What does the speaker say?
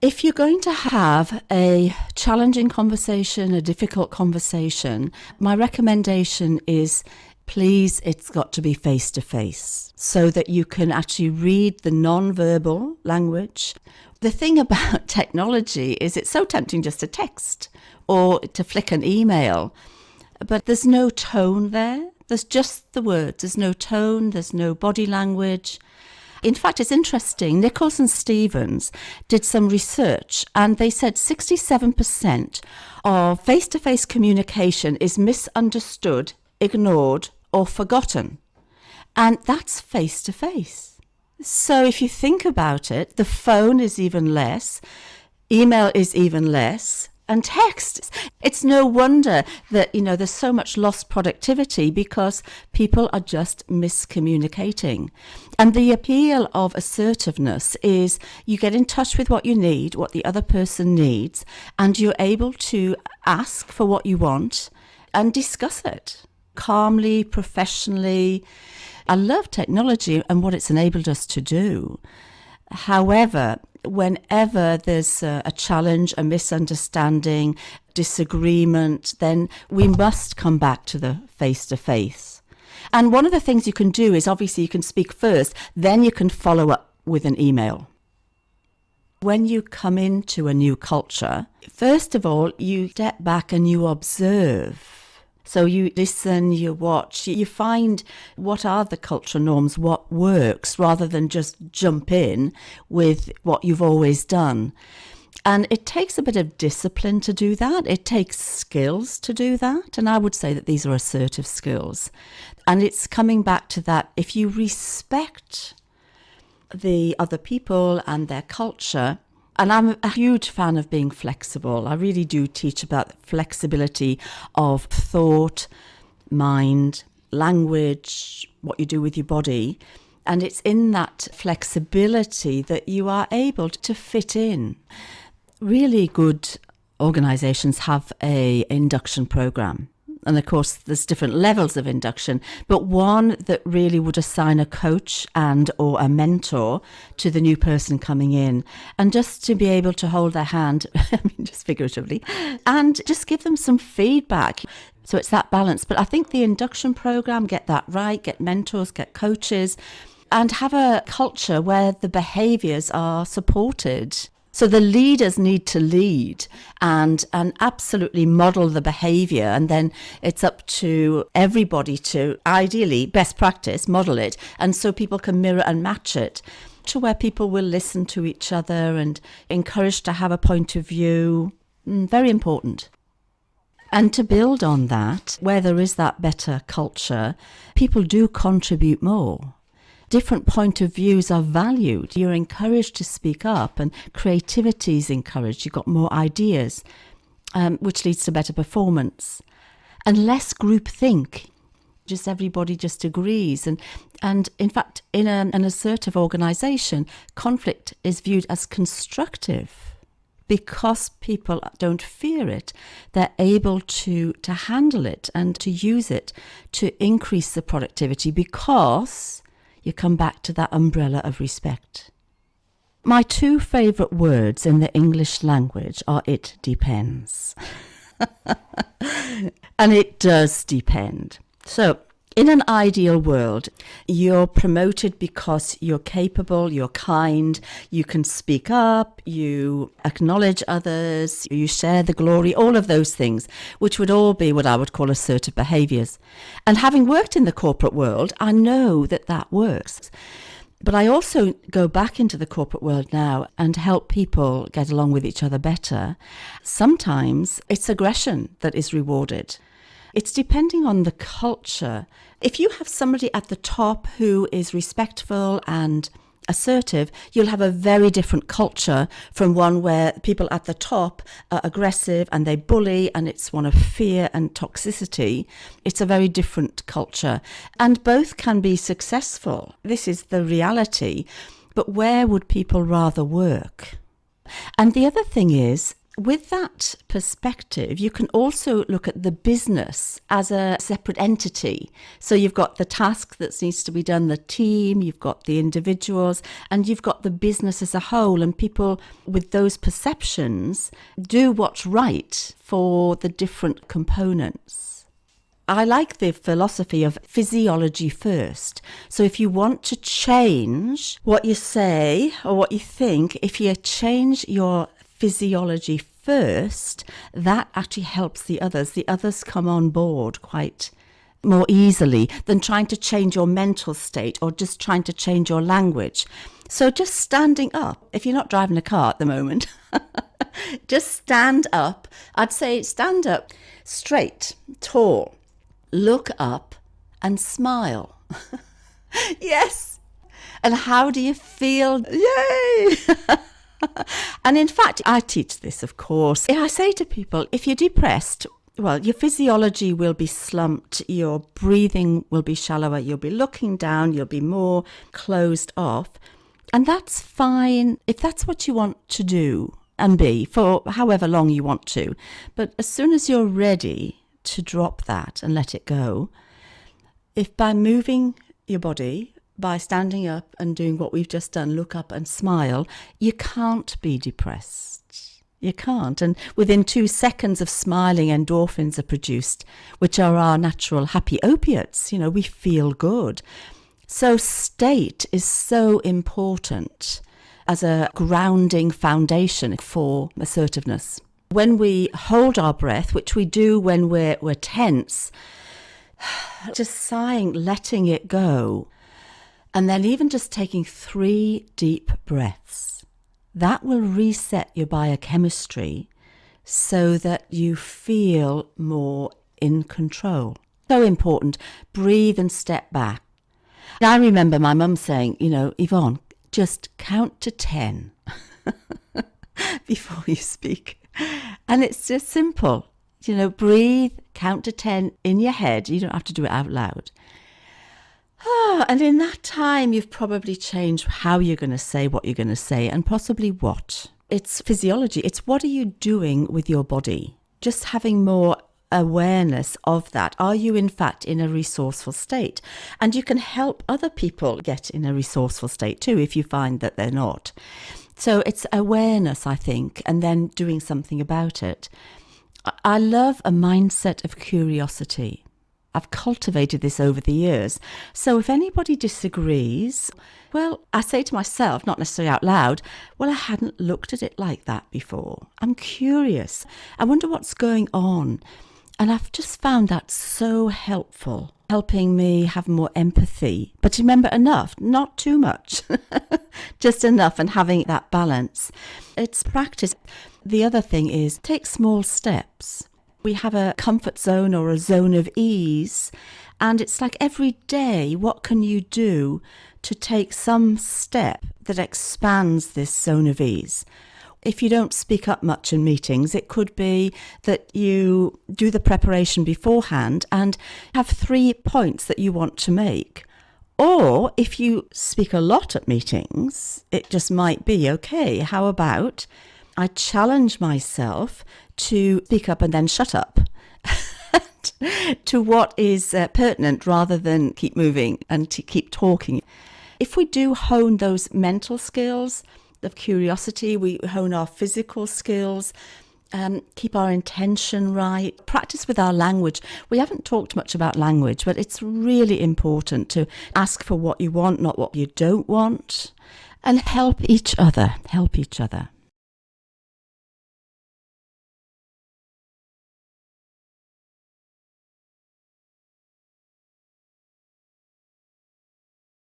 If you're going to have a challenging conversation, a difficult conversation, my recommendation is please, it's got to be face to face so that you can actually read the non-verbal language. The thing about technology is it's so tempting just to text or to flick an email, but there's no tone there. There's just the words. There's no tone. There's no body language. In fact, it's interesting. Nichols and Stevens did some research and they said 67% of face-to-face communication is misunderstood, ignored, or forgotten. And that's face-to-face. So if you think about it, the phone is even less, email is even less, and text. It's no wonder that, there's so much lost productivity because people are just miscommunicating. And the appeal of assertiveness is you get in touch with what you need, what the other person needs, and you're able to ask for what you want and discuss it calmly, professionally. I love technology and what it's enabled us to do. However, whenever there's a challenge, a misunderstanding, disagreement, then we must come back to the face-to-face. And one of the things you can do is obviously you can speak first, then you can follow up with an email. When you come into a new culture, first of all, you step back and you observe. So you listen, you watch, you find what are the cultural norms, what works, rather than just jump in with what you've always done. And it takes a bit of discipline to do that. It takes skills to do that. And I would say that these are assertive skills. And it's coming back to that. If you respect the other people and their culture, and I'm a huge fan of being flexible. I really do teach about flexibility of thought, mind, language, what you do with your body. And it's in that flexibility that you are able to fit in. Really good organisations have an induction programme. And of course, there's different levels of induction, but one that really would assign a coach and or a mentor to the new person coming in, and just to be able to hold their hand, just figuratively, and just give them some feedback. So it's that balance. But I think the induction program, get that right, get mentors, get coaches, and have a culture where the behaviours are supported. So the leaders need to lead and absolutely model the behaviour, and then it's up to everybody to ideally best practice, model it, and so people can mirror and match it to where people will listen to each other and encouraged to have a point of view. Very important. And to build on that, where there is that better culture, people do contribute more. Different point of views are valued. You're encouraged to speak up and creativity is encouraged. You've got more ideas, which leads to better performance. And less groupthink. Just everybody just agrees. And in fact, in an assertive organisation, conflict is viewed as constructive. Because people don't fear it, they're able to handle it and to use it to increase the productivity, because you come back to that umbrella of respect. My two favourite words in the English language are "it depends." And it does depend. So, in an ideal world, you're promoted because you're capable, you're kind, you can speak up, you acknowledge others, you share the glory, all of those things, which would all be what I would call assertive behaviours. And having worked in the corporate world, I know that that works. But I also go back into the corporate world now and help people get along with each other better. Sometimes it's aggression that is rewarded. It's depending on the culture. If you have somebody at the top who is respectful and assertive, you'll have a very different culture from one where people at the top are aggressive and they bully and it's one of fear and toxicity. It's a very different culture. And both can be successful. This is the reality. But where would people rather work? And the other thing is, with that perspective, you can also look at the business as a separate entity. So you've got the task that needs to be done, the team, you've got the individuals, and you've got the business as a whole. And people with those perceptions do what's right for the different components. I like the philosophy of physiology first. So if you want to change what you say or what you think, if you change your physiology first, that actually helps the others. The others come on board quite more easily than trying to change your mental state or just trying to change your language. So just standing up, if you're not driving a car at the moment, just stand up. I'd say stand up straight, tall, look up and smile. Yes. And how do you feel? Yay! And in fact, I teach this, of course. I say to people, if you're depressed, well, your physiology will be slumped, your breathing will be shallower, you'll be looking down, you'll be more closed off. And that's fine if that's what you want to do and be for however long you want to. But as soon as you're ready to drop that and let it go, if by moving your body, by standing up and doing what we've just done, look up and smile, you can't be depressed. You can't. And within 2 seconds of smiling, endorphins are produced, which are our natural happy opiates. You know, we feel good. So state is so important as a grounding foundation for assertiveness. When we hold our breath, which we do when we're tense, just sighing, letting it go, and then even just taking 3 deep breaths, that will reset your biochemistry so that you feel more in control. So important. Breathe and step back. I remember my mum saying, you know, Yvonne, just count to 10 before you speak. And it's just simple. You know, breathe, count to 10 in your head. You don't have to do it out loud. And in that time, you've probably changed how you're going to say what you're going to say and possibly what. It's physiology. It's what are you doing with your body? Just having more awareness of that. Are you in fact in a resourceful state? And you can help other people get in a resourceful state too if you find that they're not. So it's awareness, I think, and then doing something about it. I love a mindset of curiosity. I've cultivated this over the years. So if anybody disagrees, well, I say to myself, not necessarily out loud, well, I hadn't looked at it like that before. I'm curious. I wonder what's going on. And I've just found that so helpful, helping me have more empathy. But remember, enough, not too much, just enough, and having that balance. It's practice. The other thing is take small steps. We have a comfort zone or a zone of ease, and it's like every day, what can you do to take some step that expands this zone of ease? If you don't speak up much in meetings, it could be that you do the preparation beforehand and have 3 points that you want to make. Or if you speak a lot at meetings, it just might be, okay, how about I challenge myself to speak up and then shut up to what is pertinent rather than keep moving and to keep talking. If we do hone those mental skills of curiosity, we hone our physical skills, keep our intention right, practice with our language. We haven't talked much about language, but it's really important to ask for what you want, not what you don't want, and help each other.